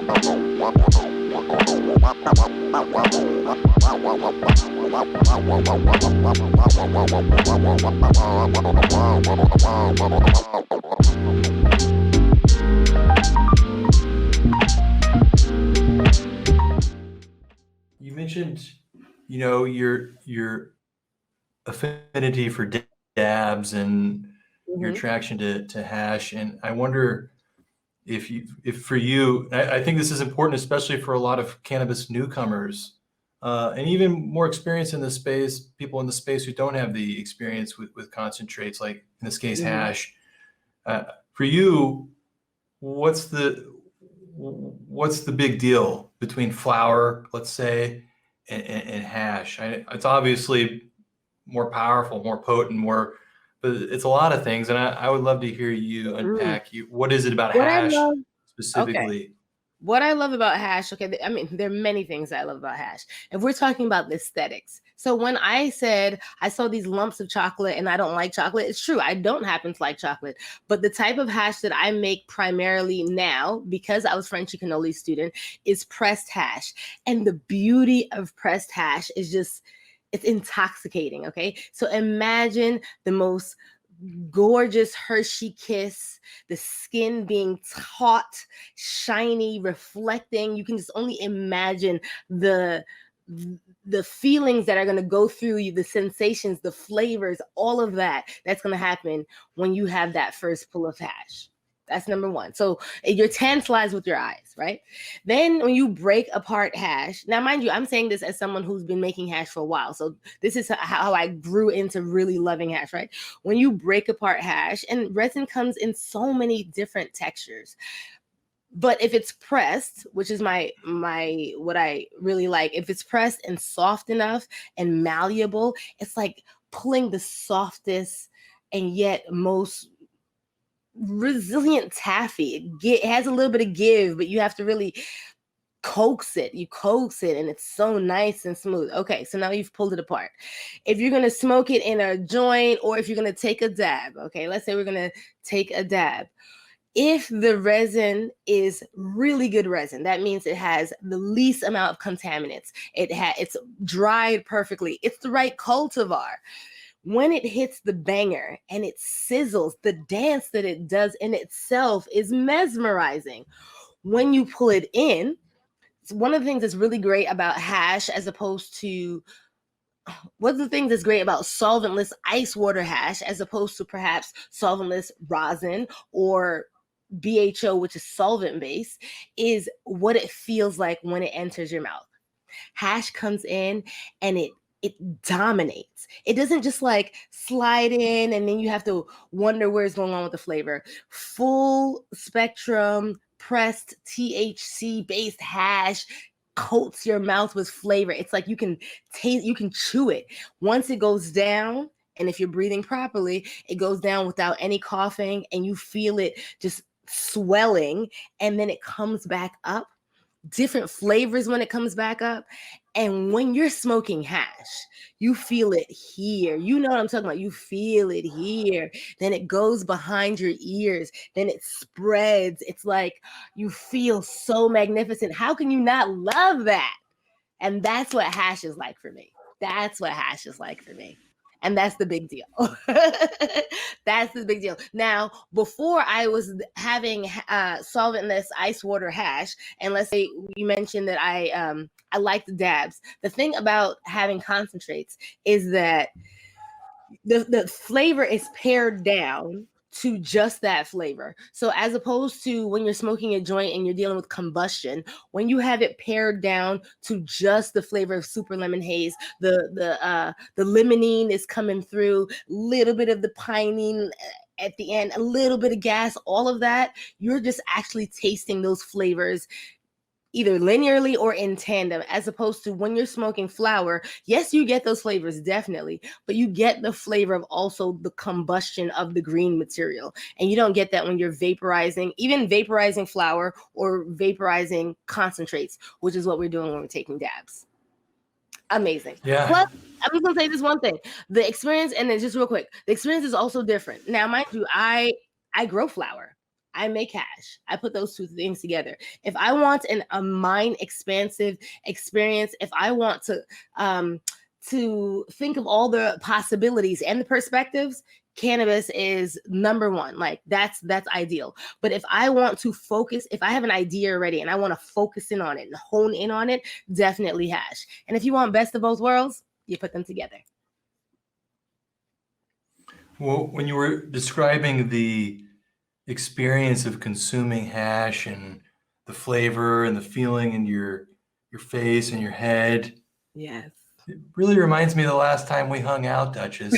You mentioned, your affinity for dabs and your attraction to hash, and I wonder if for you, I think this is important, especially for a lot of cannabis newcomers, and even more experience in the space, people in the space who don't have the experience with concentrates, like in this case, hash. For you, what's the big deal between flower, let's say, and hash? It's obviously more powerful, more potent, but it's a lot of things. And I would love to hear you unpack what is it about What I hash love, okay. specifically? What I love about hash, okay, I mean, there are many things I love about hash. If we're talking about the aesthetics. So when I said I saw these lumps of chocolate and I don't like chocolate, it's true. I don't happen to like chocolate. But the type of hash that I make primarily now, because I was Frenchy cannoli student, is pressed hash. And the beauty of pressed hash is just, it's intoxicating, okay? So imagine the most gorgeous Hershey kiss, the skin being taut, shiny, reflecting. You can just only imagine the feelings that are going to go through you, the sensations, the flavors, all of that. That's going to happen when you have that first pull of hash. That's number one. So you're tantalized with your eyes, right? Then when you break apart hash, now mind you, I'm saying this as someone who's been making hash for a while. So this is how I grew into really loving hash, right? When you break apart hash, and resin comes in so many different textures. But if it's pressed, which is my what I really like, if it's pressed and soft enough and malleable, it's like pulling the softest and yet most resilient taffy. It has a little bit of give, but you have to really coax it. You coax it and it's so nice and smooth. Okay, so now you've pulled it apart. If you're going to smoke it in a joint, or if you're going to take a dab, okay, let's say we're going to take a dab. If the resin is really good resin, that means it has the least amount of contaminants. It's dried perfectly. It's the right cultivar. When it hits the banger and it sizzles, the dance that it does in itself is mesmerizing. When you pull it in, one of the things that's really great about hash, as opposed to one of the things that's great about solventless ice water hash, as opposed to perhaps solventless rosin or BHO, which is solvent based, is what it feels like when it enters your mouth. Hash comes in and it dominates. It doesn't just like slide in and then you have to wonder where it's going on with the flavor. Full spectrum pressed THC based hash coats your mouth with flavor. It's like you can taste, you can chew it. Once it goes down, and if you're breathing properly, it goes down without any coughing and you feel it just swelling, and then it comes back up. Different flavors when it comes back up. And when you're smoking hash, you feel it here. You know what I'm talking about. You feel it here. Then it goes behind your ears. Then it spreads. It's like you feel so magnificent. How can you not love that? And that's what hash is like for me. That's what hash is like for me. And that's the big deal. That's the big deal. Now, before I was having solventless ice water hash, and let's say you mentioned that I like the dabs. The thing about having concentrates is that the flavor is pared down to just that flavor. So as opposed to when you're smoking a joint and you're dealing with combustion, when you have it pared down to just the flavor of super lemon haze, the limonene is coming through, little bit of the pinene at the end, a little bit of gas, all of that, you're just actually tasting those flavors either linearly or in tandem, as opposed to when you're smoking flower. Yes, you get those flavors, definitely, but you get the flavor of also the combustion of the green material. And you don't get that when you're vaporizing, even vaporizing flower or vaporizing concentrates, which is what we're doing when we're taking dabs. Amazing. Yeah. Plus, I'm just gonna say this one thing. The experience, and then just real quick, the experience is also different. Now, mind you, I grow flower. I make hash. I put those two things together. If I want a mind expansive experience, if I want to think of all the possibilities and the perspectives, cannabis is number one. Like that's ideal. But if I want to focus, if I have an idea already and I want to focus in on it and hone in on it, definitely hash. And if you want best of both worlds, you put them together. Well, when you were describing the experience of consuming hash and the flavor and the feeling in your face and your head, yes, it really reminds me of the last time we hung out, Duchess.